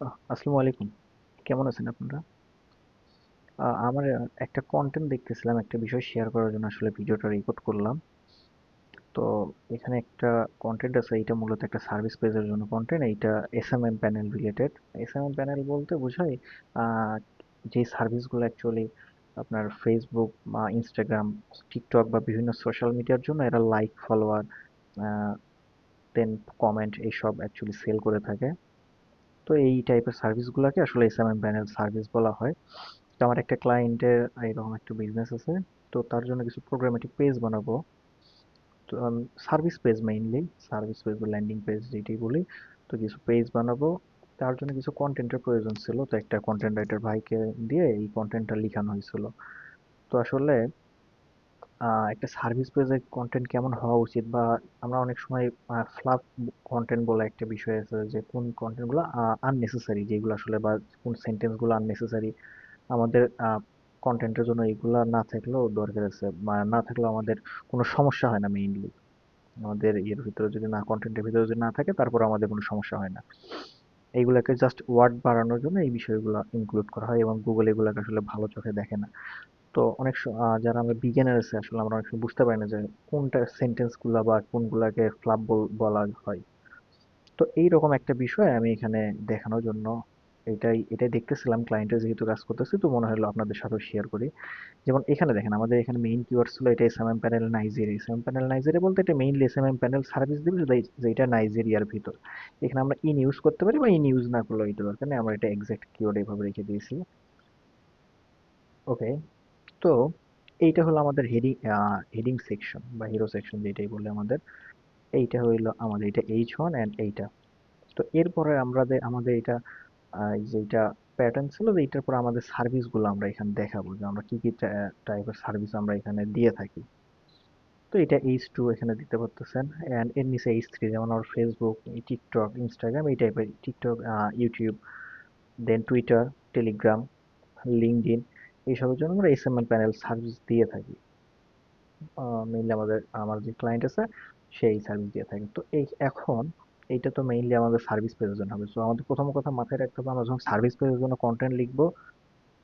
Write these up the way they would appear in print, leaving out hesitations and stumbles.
আসসালামু আলাইকুম। কেমন আছেন আপনারা? আমার একটা কন্টেন্ট দেখতেছিলাম, একটা বিষয় শেয়ার করার জন্য আসলে ভিডিওটা রেকর্ড করলাম। তো এখানে একটা কন্টেন্ট আছে, এটা মূলত একটা সার্ভিস পেজের জন্য কন্টেন্ট। এইটা SMM panel related. SMM panel বলতে বোঝায় আহ, যে সার্ভিসগুলো অ্যাকচুয়ালি আপনার ফেসবুক বা ইনস্টাগ্রাম, টিকটক বা বিভিন্ন সোশ্যাল মিডিয়ার জন্য এরা লাইক, ফলোয়ার, দেন কমেন্ট এইসব অ্যাকচুয়ালি সেল করে থাকে। তো এই টাইপের সার্ভিসগুলোকে আসলে এসএমএম প্যানেল সার্ভিস বলা হয়। তো আমার একটা ক্লায়েন্টের এরকম একটা বিজনেস আছে। তো তার জন্য কিছু প্রোগ্রামেটিক পেজ বানাবো। তো service page, mainly service page বা ল্যান্ডিং পেজ যেটাই বলি। তো কিছু পেজ বানাবো, তার জন্য কিছু কন্টেন্টের প্রয়োজন ছিল। তো একটা কন্টেন্ট রাইটার ভাইকে দিয়ে এই কন্টেন্টটা লিখানো হয়েছিল। তো আসলে একটা সার্ভিস পেজের কন্টেন্ট কেমন হওয়া উচিত, বা আমরা অনেক সময় ফ্লাফ কন্টেন্ট বলে একটা বিষয় আছে, যে কোন কন্টেন্টগুলো আননেসেসারি, যেগুলো আসলে, বা কোন সেন্টেন্সগুলো আননেসেসারি আমাদের কন্টেন্টের জন্য, এগুলা না থাকলেও দরকার আছে, বা না থাকলেও আমাদের কোনো সমস্যা হয় না। মেইনলি আমাদের এর ভিতরে যদি না, কন্টেন্টের ভিতরে যদি না থাকে, তারপর আমাদের কোনো সমস্যা হয় না। এইগুলাকে জাস্ট ওয়ার্ড বাড়ানোর জন্য এই বিষয়গুলো ইনক্লুড করা হয়, এবং গুগল এগুলাকে আসলে ভালো চোখে দেখে না। তো যারা আমরা বিগিনার আছে, আসলে আমরা অনেক সময় বুঝতে পারি না যে কোনটা সেন্টেন্স গুলা বা কোনগুলাকে ফ্লাপ বলা হয়। তো এইরকম একটা বিষয় আমি এখানে দেখানোর জন্য এটাই দেখতেছিলাম। ক্লায়েন্টের যেহেতু কাজ করতেছি, তো মনে হলো আপনাদের সাথেও শেয়ার করি। যেমন এখানে দেখেন, আমাদের এখানে মেইন কিওয়ার্ড ছিল এটা SMM panel Nigeria. SMM panel Nigeria বলতে এটা মেইনলি এসএমএম প্যানেল সার্ভিস দিবে, যেটা নাইজেরিয়ার ভিতর। এখানে আমরা ইন ইউজ করতে পারি, বা ইন ইউজ না করলেও এটা দরকার নেই, আমরা এটা এক্সাক্ট কিওয়ার্ড এইভাবে রেখে দিয়েছি। ওকে। তো এইটা হলো আমাদের হেডিং সেকশন বা হিরো সেকশন যেটাই বলে আমাদের। এইটা হইলো আমাদের, এটা H1 অ্যান্ড এইটা। তো এরপরে আমাদের এটা যেটা প্যাটার্ন ছিল, যে এইটার পর আমাদের সার্ভিসগুলো আমরা এখানে দেখাবো, যে আমরা কি কি টাইপের সার্ভিস আমরা এখানে দিয়ে থাকি। তো এটা H2 এখানে দিতে পারতেছেন, অ্যান্ড এর নিচে H3, যেমন আমার ফেসবুক, টিকটক, ইনস্টাগ্রাম, এই টাইপের টিকটক, ইউটিউব, দেন টুইটার, টেলিগ্রাম, লিঙ্কডইন, এইসবের জন্য আমরা এসএমএল প্যানেল সার্ভিস দিয়ে থাকি। মেইনলি আমার যে ক্লায়েন্ট আছে, সেই সার্ভিস দিয়ে থাকে। তো এখন এইটা তো মেইনলি আমাদের সার্ভিস পেজের জন্য হবে। সো আমাদের প্রথম কথা মাথায় রাখতে হবে, আমরা যখন সার্ভিস পেজের জন্য কন্টেন্ট লিখবো,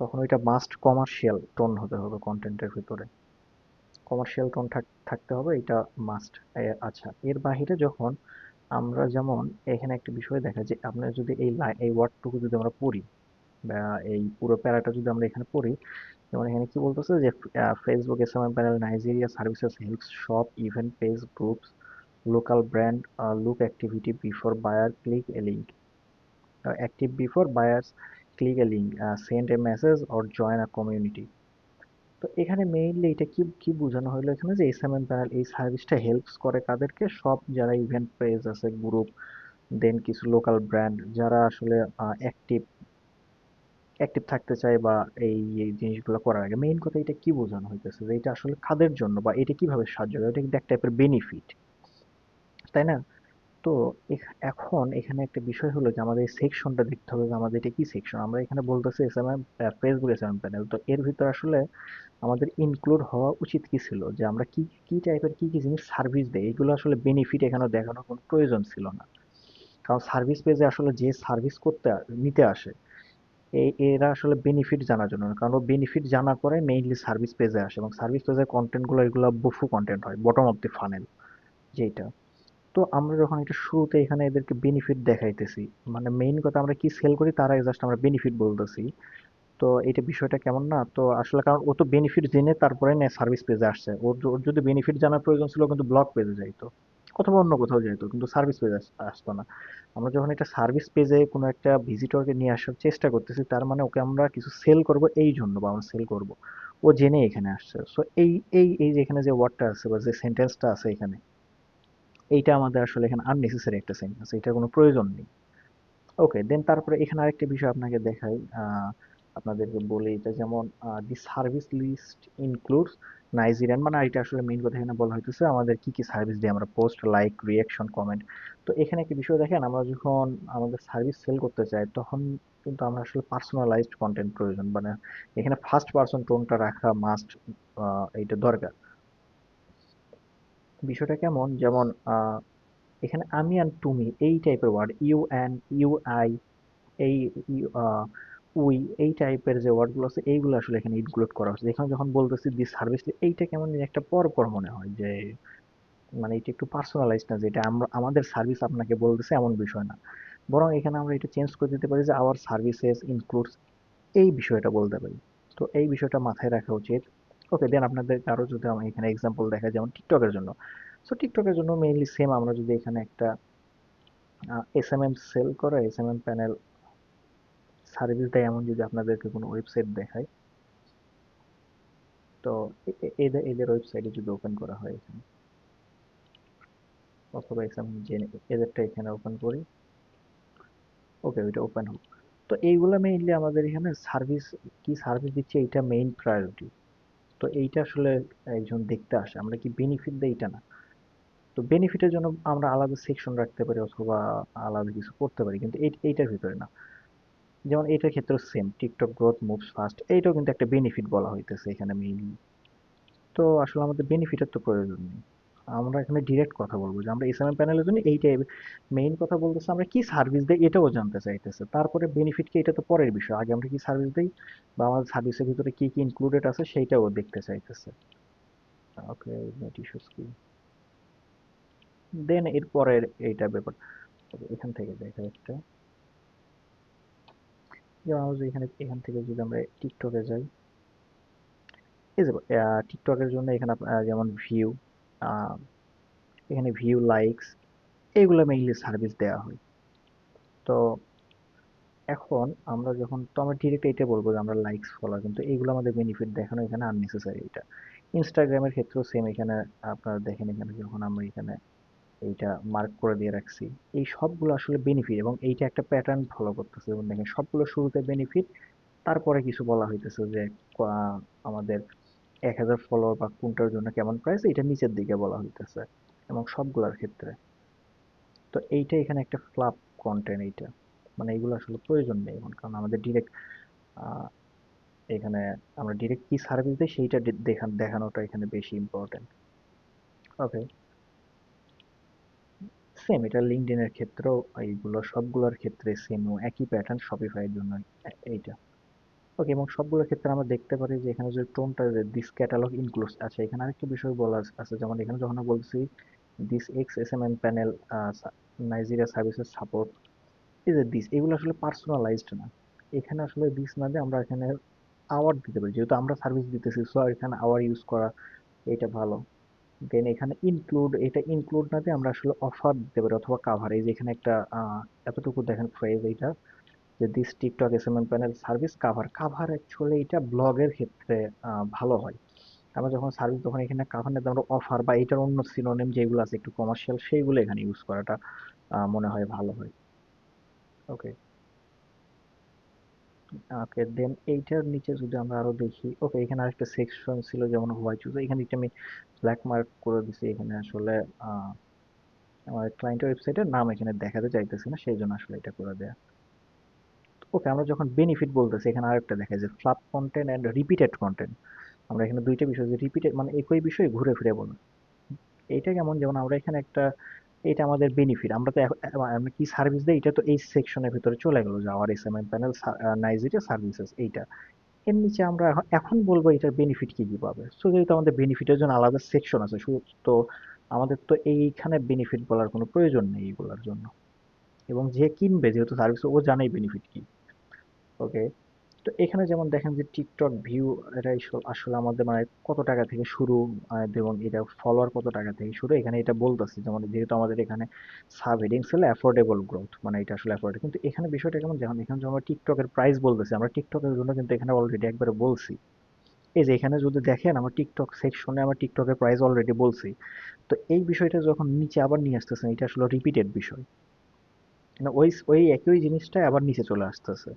তখন ওইটা মাস্ট কমার্শিয়াল টোন হতে হবে কন্টেন্টের ভিতরে। কমার্শিয়াল টোন থাকতে হবে, এটা মাস্ট। আচ্ছা, এর বাহিরে যখন আমরা, যেমন এখানে একটা বিষয় দেখা, যে আপনার যদি এই ওয়ার্ডটুকু যদি আমরা পড়ি, বা এই পুরো প্যারাটা যদি আমরা এখানে পড়ি, যেমন এখানে কি বলতেছে, যে Facebook SMM panel Nigeria services helps shop event page groups local brand look activity before buyer click a link, active before buyers click a link, send a message or join a community. তো এখানে mainly এটা কি কি বোঝানো হলো এখানে, যে SMM panel এই সার্ভিসটা হেল্পস করে কাদেরকে, সব যারা ইভেন্ট পেজ আছে, গ্রুপ, দেন কিছু লোকাল ব্র্যান্ড যারা আসলে অ্যাক্টিভ অ্যাক্টিভ থাকতে চায়, বা এই জিনিসগুলো করার আগে মেইন কথা এটা কি বোঝানো হইতেছে, যে এটা আসলে কাদের জন্য, বা এটা কিভাবে সাহায্য করে, এটা কিন্তু এক টাইপের বেনিফিট, তাই না? তো এখন এখানে একটা বিষয় হলো, যে আমাদের এই সেকশনটা দেখতে হবে, যে আমাদের এটা কি সেকশন। আমরা এখানে বলতেছি এসএমএম, ফেসবুক এসএমএম প্যানেল। তো এর ভিতর আসলে আমাদের ইনক্লুড হওয়া উচিত কি ছিল, যে আমরা কি কি টাইপের কি কি জিনিস সার্ভিস দেই, এগুলো আসলে বেনিফিট এখানে দেখানোর কোনো প্রয়োজন ছিল না। কারণ সার্ভিস পেজে আসলে যে সার্ভিস নিতে আসে, এরা আসলে বেনিফিট জানার জন্য না, কারণ ও বেনিফিট জানার পরে মেইনলি সার্ভিস পেজে আসে, এবং সার্ভিস পেজের কন্টেন্ট গুলো এগুলো বফু কন্টেন্ট হয়, বটম অফ দি ফানেল যেটা। তো আমরা যখন এটা শুরুতে এখানে এদেরকে বেনিফিট দেখাইতেছি, মানে মেইন কথা আমরা কি সেল করি তার আগে জাস্ট আমরা বেনিফিট বলতেছি। তো এটা বিষয়টা কেমন না? তো আসলে কারণ ও তো বেনিফিট জেনে তারপরে না সার্ভিস পেজে আসছে, ওর যদি বেনিফিট জানার প্রয়োজন ছিল, ও কিন্তু ব্লগ পেজে যাইতো, অথবা অন্য কোথাও যাইতো, কিন্তু সার্ভিস পেজে আসতো না। আমরা যখন এটা সার্ভিস পেজে কোনো একটা ভিজিটরকে নিয়ে আসার চেষ্টা করতেছি, তার মানে ওকে আমরা কিছু সেল করব এই জন্য, বা আমরা সেল করব, ও জেনে এখানে আসছে। সো এই যে এখানে যে ওয়ার্ডটা আছে, বা যে সেন্টেন্সটা আছে এখানে, এইটা আমাদের আসলে এখানে আননেসেসারি একটা সেন্টেন্স, এটার কোনো প্রয়োজন নেই। ওকে, দেন তারপরে এখানে আরেকটা বিষয় আপনাকে দেখাই, আপনাদেরকে বলি, এটা যেমন the service list includes Nigerian, মানে এটা আসলে মেইন কথা এখানে বলা হইতেছে আমাদের কি কি সার্ভিস দিয়ে আমরা পোস্ট, লাইক, রিয়াকশন, কমেন্ট। তো এখানে একটা বিষয় দেখেন, আমরা যখন আমাদের সার্ভিস সেল করতে চাই, তখন কিন্তু আমরা আসলে পার্সোনালাইজড কন্টেন্ট প্রয়োজন, মানে এখানে ফার্স্ট পার্সন টোনটা রাখা মাস্ট, এইটা দরকার। বিষয়টা কেমন, যেমন এখানে আমি অ্যান্ড তুমি এই টাইপের word, you and, you, I, এই উই এই টাইপের যে ওয়ার্ডগুলো আছে এইগুলো আসলে এখানে ইনক্লুড করা হচ্ছে। এখানে যখন বলতেছি দিস সার্ভিস, এইটা কেমন জানি একটা পর মনে হয় যে মানে এটা একটু পার্সোনালাইজ না, যে এটা আমরা আমাদের সার্ভিস আপনাকে বলতেছে এমন বিষয় না। বরং এখানে আমরা এটা চেঞ্জ করে দিতে পারি যে আওয়ার সার্ভিসেস ইনক্লুডস, এই বিষয়টা বলতে পারি। তো এই বিষয়টা মাথায় রাখা উচিত। ওকে, দেন আপনাদের আরো যদি আমি এখানে এক্সাম্পল দেখা, যেমন টিকটকের জন্য। সো টিকটকের জন্য মেইনলি সেম, আমরা যদি এখানে একটা এসএমএম সেল করে এসএমএম প্যানেল সার্ভিস দেয় এমন যদি আপনাদেরকে কোনো ওয়েবসাইট দেখায়, তো এদের এদের ওয়েবসাইটে যদি ওপেন করা হয় এখানে, অথবা এসএমএম যে এদেরটা এখানে ওপেন করি, ওকে ওইটা ওপেন হোক। তো এইগুলা মেইনলি আমাদের এখানে সার্ভিস, কি সার্ভিস দিচ্ছে এইটা মেইন প্রায়োরিটি। তো এইটা আসলে একজন দেখতে আসে, আমরা কি বেনিফিট দেই এটা না। তো বেনিফিটের জন্য আমরা আলাদা সেকশন রাখতে পারি অথবা আলাদা কিছু করতে পারি, কিন্তু এইটার ভিতরে না। যেমন এটার ক্ষেত্রে same, TikTok growth moves fast, এইটাও কিন্তু একটা বেনিফিট বলা হইতেছে এখানে মেইনলি। তো আসলে আমাদের বেনিফিটের তো প্রয়োজন নেই, আমরা এখানে ডিরেক্ট কথা বলবো যে আমরা এসএমএম প্যানেলের জন্য এইটাই মেইন কথা বলতেছে, আমরা কি সার্ভিস দেই এটাও জানতে চাইতেছে। তারপরে বেনিফিট কি এটা তো পরের বিষয়, আগে আমরা কি সার্ভিস দেই বা আমাদের সার্ভিসের ভিতরে কি কি ইনক্লুডেড আছে সেইটাও দেখতে চাইতেছে। ওকে, নেট ইস্যুস কি, দেন এরপরের এইটা ব্যাপার। তবে এখান থেকে দেখা একটা, যেমন আমরা যদি এখানে এখান থেকে যদি আমরা টিকটকে যাই, এই যে টিকটকের জন্য এখানে যেমন ভিউ, এখানে ভিউ লাইকস, এইগুলো মেইনলি সার্ভিস দেওয়া হয়। তো এখন আমরা যখন, তো আমরা ডিরেক্ট এটা বলবো যে আমরা লাইকস ফলোয়ার, কিন্তু এইগুলো আমাদের বেনিফিট দেখানো এখানে আননেসেসারি এটা। ইনস্টাগ্রামের ক্ষেত্রেও সেম, এখানে আপনারা দেখেন এখানে যখন আমরা এখানে এইটা মার্ক করে দিয়ে রাখছি, এই সবগুলো আসলে বেনিফিট এবং এইটা একটা প্যাটার্ন ফলো করতেছে। যেমন দেখেন সবগুলো শুরুতে বেনিফিট, তারপরে কিছু বলা হইতেছে যে আমাদের 1,000 ফলোয়ার বা কোনটার জন্য কেমন প্রাইস, এটা নিচের দিকে বলা হইতেছে এবং সবগুলোর ক্ষেত্রে। তো এইটা এখানে একটা ফ্লাপ কন্টেন্ট এইটা, মানে এইগুলো আসলে প্রয়োজন নেই এখন, কারণ আমাদের ডিরেক্ট এখানে আমরা ডিরেক্ট কি সার্ভিস দেই সেইটা দেখানোটা এখানে বেশি ইম্পর্টেন্ট। ওকে, সেম এটা লিঙ্কডইন এর ক্ষেত্রেও, এইগুলো সবগুলোর ক্ষেত্রে সেম একই প্যাটার্ন শপিফাই এর জন্য এইটা। ওকে, এবং সবগুলোর ক্ষেত্রে আমরা দেখতে পারি যে এখানে যে টোনটা, যে দিস ক্যাটালগ ইনক্লুডস আছে, এখানে আরেকটা বিষয় বলা আছে, যেমন এখানে যখন আমরা বলছি this X S M N panel Nigeria services support, এই যে দিস, এগুলো আসলে পার্সোনালাইজড না। এখানে আসলে দিস না দিয়ে আমরা এখানে আওয়ার দিতে পারি, যেহেতু আমরা সার্ভিস দিতেছি সো এখানে আওয়ার ইউজ করা এটা ভালো। দেন এখানে ইনক্লুড, এটা ইনক্লুড না দিয়ে আমরা আসলে অফার দিতে পারি অথবা কাভার, এই যে এখানে একটা এতটুকু দেখেন ফ্রেজ এইটা, যে this TikTok SMM panel service cover, cover actually এটা ব্লগের ক্ষেত্রে ভালো হয়। আমরা যখন সার্ভিস, তখন এখানে কাভার নিতে আমরা অফার বা এটার অন্য সিনোনিম যেগুলো আছে একটু কমার্শিয়াল সেইগুলো এখানে ইউজ করাটা মনে হয় ভালো হয়। ওকে, ওকে, দেন এইটার নিচে যদি আমরা আরো দেখি, ওকে এখানে আরেকটা সেকশন ছিল যেমন হোয়াইট চুজ, এখানে একটা আমি ব্ল্যাক মার্ক করে দিছি, এখানে আসলে আহ, আমার ক্লায়েন্টের ওয়েবসাইটের নাম এখানে দেখাতে চাইতেছি না, সেই জন্য আসলে এটা করে দেয়া। ওকে, আমরা যখন বেনিফিট বলতেছি এখানে আরেকটা দেখা যায় flop content and repeated content. আমরা এখানে দুইটা বিষয়, যে রিপিটেড মানে একই বিষয় ঘুরে ফিরে বলা, এইটা কেমন, যেমন আমরা এখানে একটা, এটা আমাদের বেনিফিট, আমরা তো আমরা কি সার্ভিস দেই এটা তো এই সেকশনের ভিতরে চলে গেল, যে our SMM panel Nigeria services এইটা। এর নিচে আমরা এখন বলবো এটার বেনিফিট কি কি পাবে। সো যেহেতু আমাদের বেনিফিটের জন্য আলাদা সেকশন আছে শুধু, তো আমাদের তো এইখানে বেনিফিট বলার কোনো প্রয়োজন নেই এইগুলোর জন্য। এবং যে কিনবে যেহেতু সার্ভিস, ও জানেই বেনিফিট কি। ওকে, তো এখানে যেমন দেখেন যে টিকটক ভিউ, এটা আসলে আমাদের মানে কত টাকা থেকে শুরু, এবং এটা ফলোয়ার কত টাকা থেকে শুরু, এখানে এটা বলতেছে, যেমন যেহেতু আমাদের এখানে সাব হেডিং ছিল অ্যাফোর্ডেবল গ্রোথ, মানে এটা আসলে অ্যাফোর্ডেবল, কিন্তু এখানে বিষয়টা কেমন, যেমন এখানে যখন আমরা টিকটকের প্রাইস বলতেছি, আমরা টিকটকের জন্য কিন্তু এখানে অলরেডি একবারে বলছি। এই যে এখানে যদি দেখেন আমার টিকটক সেকশনে আমার টিকটকের প্রাইস অলরেডি বলছি। তো এই বিষয়টা যখন নিচে আবার নিয়ে আসতেছেন, এটা আসলে রিপিটেড বিষয়, মানে ওই ওই একই জিনিসটাই আবার নিচে চলে আসতেছে।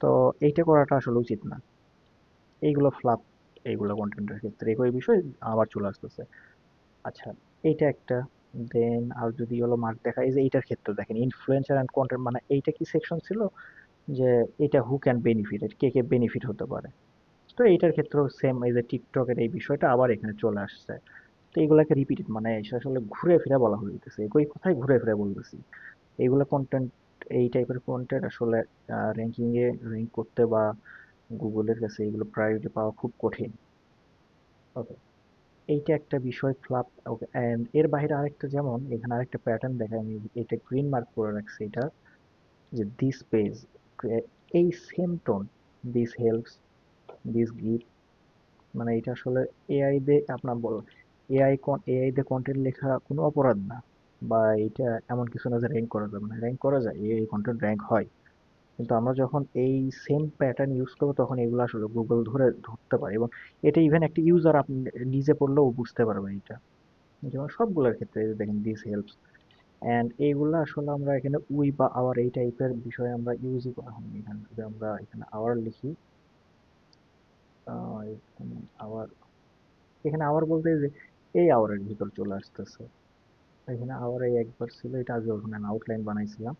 তো এইটা করাটা আসলে উচিত না। এইগুলো ফ্লাপ, এইগুলো কন্টেন্টের ক্ষেত্রে একই বিষয় আবার চলে আসতেছে। আচ্ছা, এইটা একটা। দেন আর যদি হলো মার্ক দেখা, এই যে এইটার ক্ষেত্রে দেখেন ইনফ্লুয়েন্সার এন্ড কন্টেন্ট, মানে এইটা কি সেকশন ছিল, যে এটা who can benefit, K K benefit হতে পারে। তো এইটার ক্ষেত্রেও সেম, এই যে টিকটকের এই বিষয়টা আবার এখানে চলে আসছে। তো এইগুলাকে রিপিটেড মানে এসে আসলে ঘুরে ফিরে বলা হইতেছে, একই কথাই ঘুরে ফিরে বলতেছি। এইগুলো কন্টেন্ট এই টাইপের কন্টেন্ট আসলে র্যাঙ্কিংয়ে র্যাঙ্ক করতে বা গুগলের কাছে এগুলো প্রায়োরিটি পাওয়া খুব কঠিন। ওকে, এইটা একটা বিষয় ফ্লাপ। ওকে, এন্ড এর বাইরে আরেকটা, যেমন এখানে আরেকটা প্যাটার্ন দেখায়, আমি এটা গ্রিন মার্ক করে রাখছি, এটা যে দিস পেজ, এই same tone, this helps, this give, মানে এটা আসলে এআই দিয়ে আপনার বল, এআই দিয়ে কন্টেন্ট লেখা কোনো অপরাধ না, বা এটা এমন কিছু না যে র্যাঙ্ক করা যাবে না, র্যাঙ্ক করা যায়, এআই কন্টেন্ট র্যাঙ্ক হয়। কিন্তু আমরা যখন এই সেম প্যাটার্ন ইউজ করবো তখন এগুলো আসলে গুগল ধরতে পারে, এবং এটা ইভেন একটা ইউজার আপনি নিজে পড়লেও বুঝতে পারবে এটা। যেমন সবগুলোর ক্ষেত্রে এই যে দেখেন দিস হেল্পস, অ্যান্ড এইগুলো আসলে আমরা এখানে উই বা আওয়ার এই টাইপের বিষয়ে আমরা ইউজই করা হয়নি। এখানে যদি আমরা এখানে আওয়ার লিখি, এখানে আওয়ার, এখানে আওয়ার বলতে যে এই আওয়ারের ভিতর চলে আসতেছে। এখানে আওয়ার এই একবার ছিল, এটা আগে ওখানে আউটলাইন বানাইছিলাম।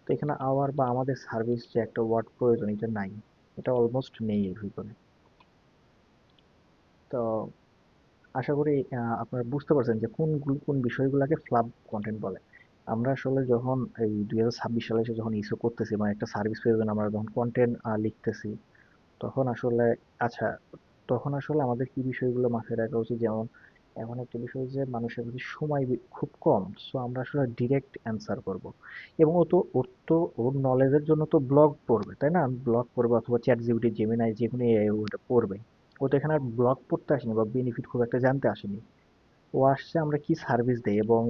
তো এখানে আওয়ার বা আমাদের সার্ভিস যে একটা ওয়ার্ড প্রয়োজন, এটা নাই, এটা অলমোস্ট নেই এর ভিতরে। তো আশা করি আপনারা বুঝতে পারছেন যে কোন বিষয়গুলোকে ফ্লাপ কন্টেন্ট বলে। আমরা আসলে যখন এই 2026 সালে এসে যখন ইস্যু করতেছি, মানে একটা সার্ভিস পেজে আমরা যখন কন্টেন্ট লিখতেছি, তখন আসলে, আচ্ছা, তখন আসলে আমাদের কি বিষয়গুলো মাথায় রাখা উচিত, যেমন এমন একটা বিষয় যে মানুষের যদি সময় খুব কম, সো আমরা আসলে ডিরেক্ট অ্যান্সার করব। এবং ওর নলেজের জন্য তো ব্লগ পড়বে, তাই না? ব্লগ পড়বে অথবা চ্যাট জিপিটি, জেমিনাই, যে কোনো এআই ওটা পড়বে। ও তো এখানে আর ব্লগ পড়তে আসেনি বা বেনিফিট খুব একটা জানতে আসেনি। ও আসছে আমরা কি সার্ভিস দেই, এবং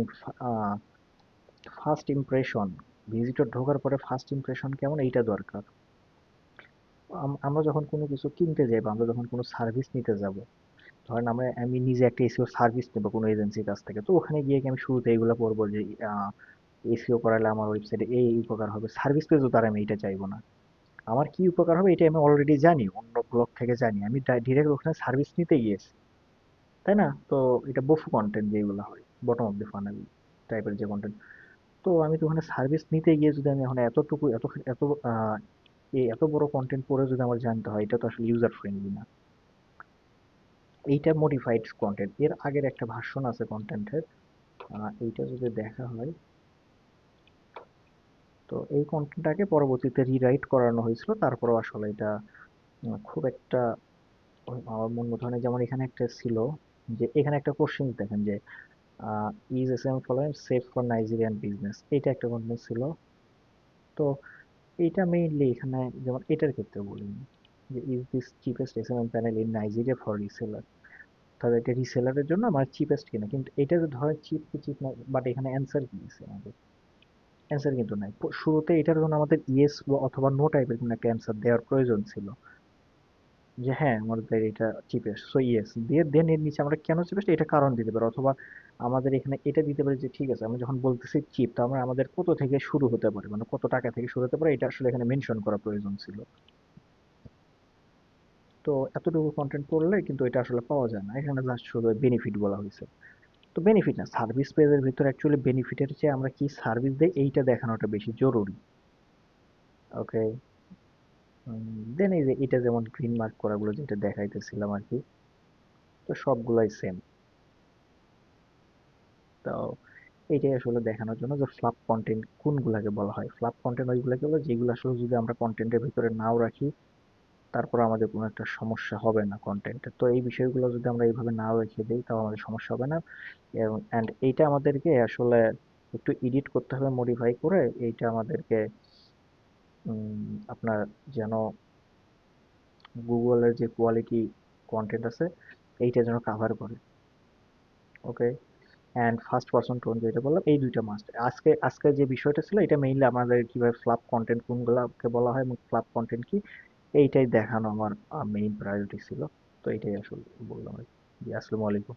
ফার্স্ট ইমপ্রেশন, ভিজিটর ঢোকার পরে ফার্স্ট ইমপ্রেশন কেমন, এইটা দরকার। আমরা যখন কোনো কিছু কিনতে যাই বা আমরা যখন কোনো সার্ভিস নিতে যাব, ধরেন আমি নিজে একটা এসিও সার্ভিস নেবো কোনো এজেন্সির কাছ থেকে, তো ওখানে গিয়ে কি আমি শুরুতে এগুলো পড়বো যে এসিও করালে আমার ওয়েবসাইটে এই উপকার হবে, সার্ভিস পেজও তার আমি এটা চাইবো না। আমার কি উপকার হবে এটা আমি অলরেডি জানি, অন্য ব্লগ থেকে জানি, আমি ডিরেক্ট ওখানে সার্ভিস নিতে গিয়েছি, তাই না? তো এটা বফু কন্টেন্ট যেগুলো হয়, বটম অফ দ্য ফানেল টাইপের যে কন্টেন্ট। তো আমি তো ওখানে সার্ভিস নিতে গিয়ে যদি আমি এখন এতটুকু এত এত আহ, এত বড় কন্টেন্ট পড়ে যদি আমার জানতে হয়, এটা তো আসলে ইউজার ফ্রেন্ডলি না। এইটা মডিফাইড কন্টেন্ট, এর আগের একটা ভার্সন আছে কন্টেন্টের, এইটা যদি দেখা হয়, তো এই কন্টেন্টটাকে পরবর্তীতে রিরাইট করানো হয়েছিল, তারপরেও আসলে এটা খুব একটা আমার মন মতো হয় না। যেমন এখানে একটা ছিল, যে এখানে একটা কোশ্চেন দেখেন যে is S M following safe for Nigerian business, এটা একটা কন্টেন্ট ছিল। তো এইটা মেইনলি এখানে, যেমন এটার ক্ষেত্রে বলিনি যে is this cheapest S M M panel in Nigeria for reseller, তাহলে এটা রিসেলারের জন্য আমার চিপেস্ট কিনা, কিন্তু এটা যে ধরেন চিপ কি চিপ না, বাট এখানে অ্যান্সার কি দিছে আমাদের, অ্যান্সার কিন্তু নাই। শুরুতে এটার জন্য আমাদের ইয়েস অথবা নো টাইপের কোনো একটা অ্যান্সার দেওয়ার প্রয়োজন ছিল, যে হ্যাঁ আমাদের এটা চিপেস্ট, সো ইয়েস দিয়ে দেন এর নিচে আমরা কেন চিপেস্ট এটা কারণ দিতে পারি, অথবা আমাদের এখানে এটা দিতে পারি যে ঠিক আছে, আমরা যখন বলতেছি চিপ, তো আমরা আমাদের কত থেকে শুরু হতে পারে, মানে কত টাকা থেকে শুরু হতে পারে, এটা আসলে এখানে মেনশন করা প্রয়োজন ছিল। তো এতটুকু কন্টেন্ট পড়লে কিন্তু এটা আসলে পাওয়া যায় না, এখানে জাস্ট শুধু বেনিফিট বলা হয়েছে। তো বেনিফিট না, সার্ভিস পেজের ভিতরে অ্যাকচুয়ালি বেনিফিটের চেয়ে আমরা কি সার্ভিস দেই এইটা দেখানোটা বেশি জরুরি। ওকে, দেন এই যে এটা যেমন গ্রিন মার্ক করাগুলো যেটা দেখাইতেছিলাম আর কি, তো সবগুলাই সেম। তো এইটাই আসলে দেখানোর জন্য যে ফ্লাপ কন্টেন্ট কোনগুলাকে বলা হয়। ফ্লাপ কন্টেন্ট ওইগুলাকে বলে যেগুলো আসলে যদি আমরা কন্টেন্টের ভিতরে নাও রাখি, তারপর আমাদের কোনো একটা সমস্যা হবে না কন্টেন্টে। তো এই বিষয়গুলো যদি আমরা এইভাবে নাও রেখে দিই, তাও আমাদের সমস্যা হবে না। এবং এইটা আমাদেরকে আসলে একটু এডিট করতে হবে, মডিফাই করে এইটা আমাদেরকে আপনার যেন গুগলের যে কোয়ালিটি কন্টেন্ট আছে এইটা যেন কাভার করে। ওকে, অ্যান্ড ফার্স্ট পারসন টোন যেটা বললাম, এই দুইটা মাস্ট। আজকে যে বিষয়টা ছিল এটা মেইনলি আমাদের কিভাবে ফ্লাপ কন্টেন্ট কোনগুলোকে বলা হয় এবং ফ্লাপ কন্টেন্ট কি, এইটাই দেখানো আমার মেইন প্রায়োরিটি ছিল। তো এইটাই আসলে বললাম আর কি। জি, আসসালামু আলাইকুম।